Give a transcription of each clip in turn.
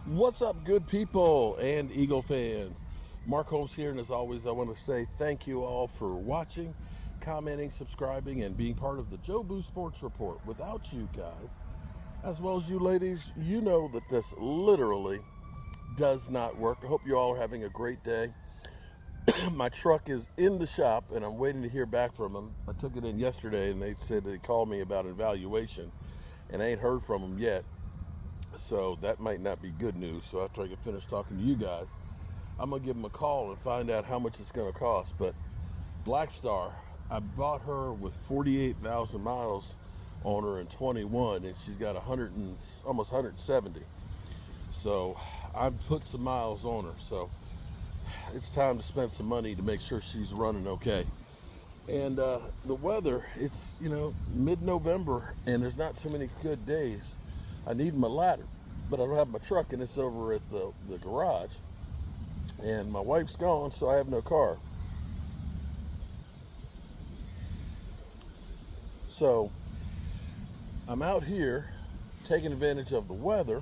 What's up, good people and Eagle fans? Mark Holmes here, and as always, I want to say thank you all for watching, commenting, subscribing, and being part of the Joe Boo Sports Report. Without you guys, as well as you ladies, you know that this literally does not work. I hope you all are having a great day. My truck is in the shop, and I'm waiting to hear back from them. I took it in yesterday, and they said they called me about an evaluation, and I ain't heard from them yet. So that might not be good news. So after I get finished talking to you guys, I'm going to give them a call and find out how much it's going to cost. But Black Star, I bought her with 48,000 miles on her in 21, and she's got 100 and almost 170. So I've put some miles on her. So it's time to spend some money to make sure she's running okay. And the weather, it's, mid-November, and there's not too many good days. I need my ladder, but I don't have my truck, and it's over at the garage. And my wife's gone, so I have no car. So I'm out here taking advantage of the weather,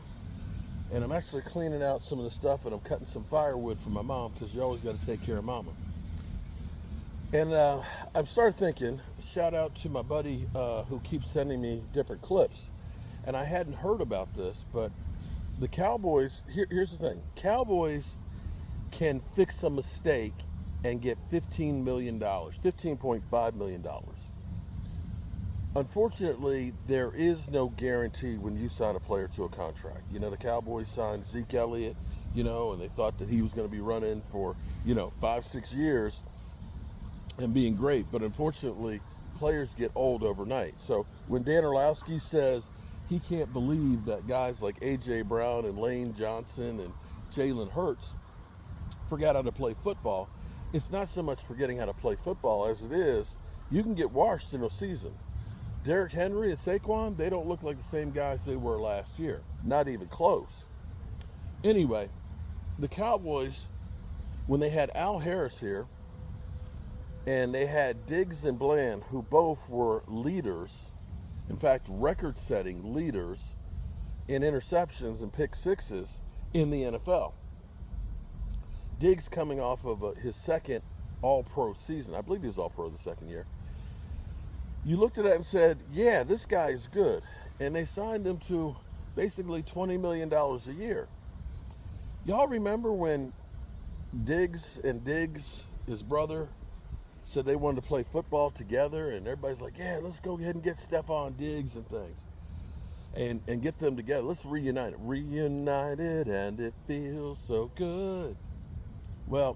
and I'm actually cleaning out some of the stuff, and I'm cutting some firewood for my mom, because you always got to take care of mama. And I've started thinking, shout out to my buddy who keeps sending me different clips. And I hadn't heard about this, but the Cowboys, here's the thing. Cowboys can fix a mistake and get $15 million, $15.5 million. Unfortunately, there is no guarantee when you sign a player to a contract. The Cowboys signed Zeke Elliott, and they thought that he was going to be running for, 5-6 years and being great. But unfortunately, players get old overnight. So when Dan Orlowski says he can't believe that guys like A.J. Brown and Lane Johnson and Jalen Hurts forgot how to play football, it's not so much forgetting how to play football as it is you can get washed in a season. Derrick Henry and Saquon, they don't look like the same guys they were last year. Not even close. Anyway, the Cowboys, when they had Al Harris here, and they had Diggs and Bland, who both were leaders, in fact, record-setting leaders in interceptions and pick sixes in the NFL. Diggs coming off of his second All-Pro season. I believe he was All-Pro the second year. You looked at that and said, yeah, this guy is good. And they signed him to basically $20 million a year. Y'all remember when Diggs, his brother, said they wanted to play football together, and everybody's like, yeah, let's go ahead and get Stephon Diggs and things and get them together. Let's reunite it. Reunited, and it feels so good. Well,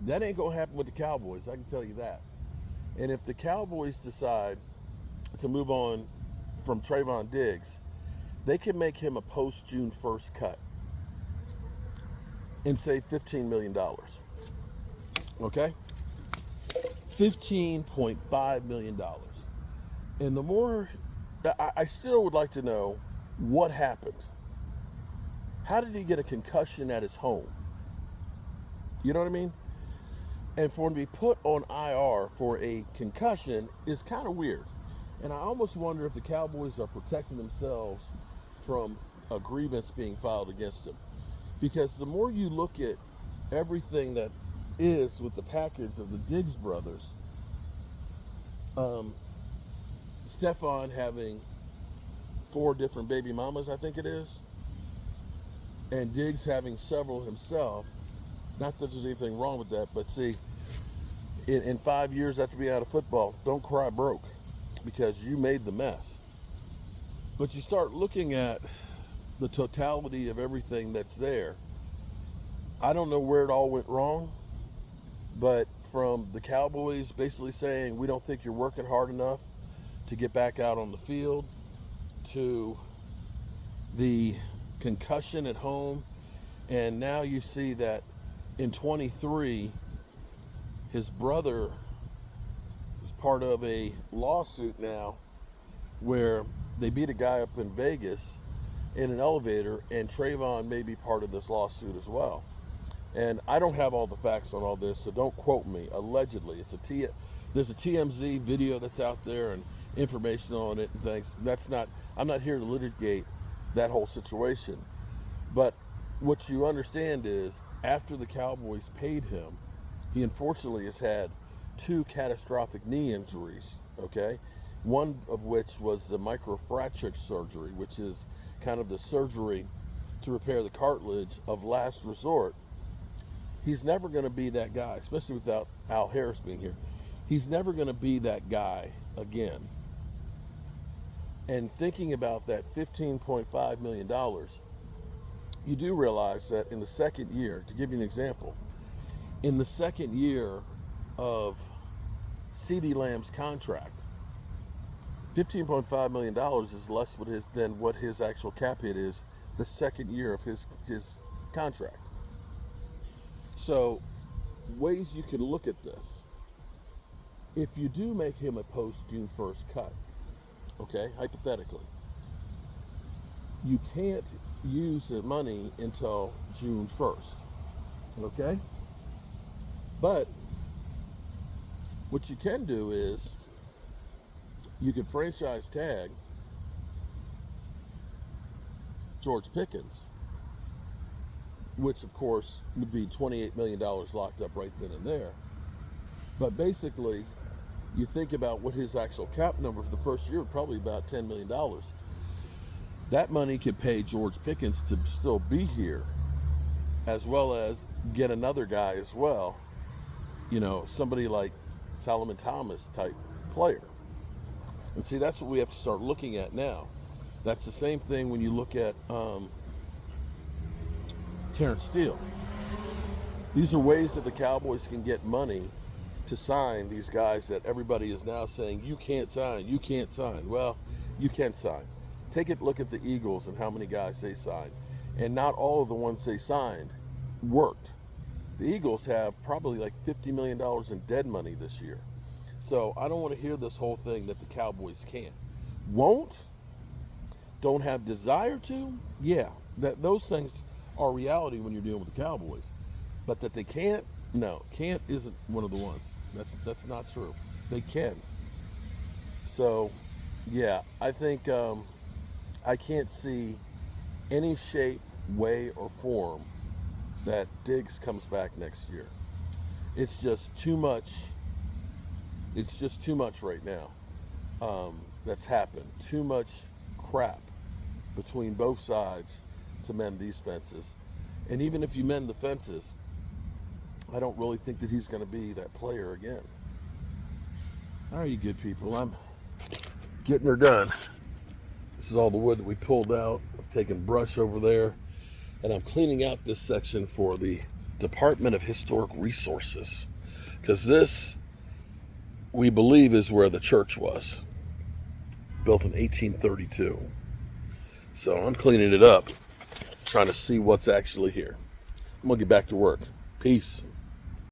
that ain't going to happen with the Cowboys, I can tell you that. And if the Cowboys decide to move on from Trayvon Diggs, they can make him a post-June 1st cut and save $15 million. Okay? $15.5 million. And the more, I still would like to know what happened. How did he get a concussion at his home? You know what I mean? And for him to be put on IR for a concussion is kind of weird. And I almost wonder if the Cowboys are protecting themselves from a grievance being filed against him. Because the more you look at everything that is with the package of the Diggs brothers, Stephon having 4 different baby mamas, I think it is, and Diggs having several himself. Not that there's anything wrong with that, but see, in 5 years after being out of football, don't cry broke, because you made the mess. But you start looking at the totality of everything that's there. I don't know where it all went wrong, but from the Cowboys basically saying, we don't think you're working hard enough to get back out on the field, to the concussion at home, and now you see that in 23, his brother is part of a lawsuit now where they beat a guy up in Vegas in an elevator, and Trayvon may be part of this lawsuit as well. And I don't have all the facts on all this, so don't quote me. Allegedly, there's a TMZ video that's out there and information on it and things. I'm not here to litigate that whole situation. But what you understand is after the Cowboys paid him, he unfortunately has had two catastrophic knee injuries, okay? One of which was the microfracture surgery, which is kind of the surgery to repair the cartilage of last resort. He's never going to be that guy, especially without Al Harris being here. He's never going to be that guy again. And thinking about that $15.5 million, you do realize that in the second year, to give you an example, in the second year of CeeDee Lamb's contract, $15.5 million is less than what his actual cap hit is the second year of his contract. So, ways you can look at this. If you do make him a post June 1st cut, okay, hypothetically, you can't use the money until June 1st, okay? But what you can do is you can franchise tag George Pickens, which of course would be $28 million locked up right then and there. But basically, you think about what his actual cap number for the first year would probably about $10 million. That money could pay George Pickens to still be here, as well as get another guy as well, you know, somebody like Solomon Thomas type player. And see, that's what we have to start looking at now. That's the same thing when you look at Terrence Steele. These are ways that the Cowboys can get money to sign these guys that everybody is now saying, you can't sign, you can't sign. Well, you can sign. Take a look at the Eagles and how many guys they signed. And not all of the ones they signed worked. The Eagles have probably like $50 million in dead money this year. So I don't want to hear this whole thing that the Cowboys can't. Won't? Don't have desire to? Yeah, those things are reality when you're dealing with the Cowboys. But that they can't? No, can't isn't one of the ones. That's not true. They can. So, yeah, I think I can't see any shape, way, or form that Diggs comes back next year. It's just too much. It's just too much right now that's happened. Too much crap between both sides to mend these fences. And even if you mend the fences, I don't really think that he's going to be that player again. All right, you good people. I'm getting her done. This is all the wood that we pulled out. I've taken brush over there, and I'm cleaning out this section for the Department of Historic Resources, because this, we believe, is where the church was, built in 1832. So I'm cleaning it up, trying to see what's actually here. I'm going to get back to work. Peace.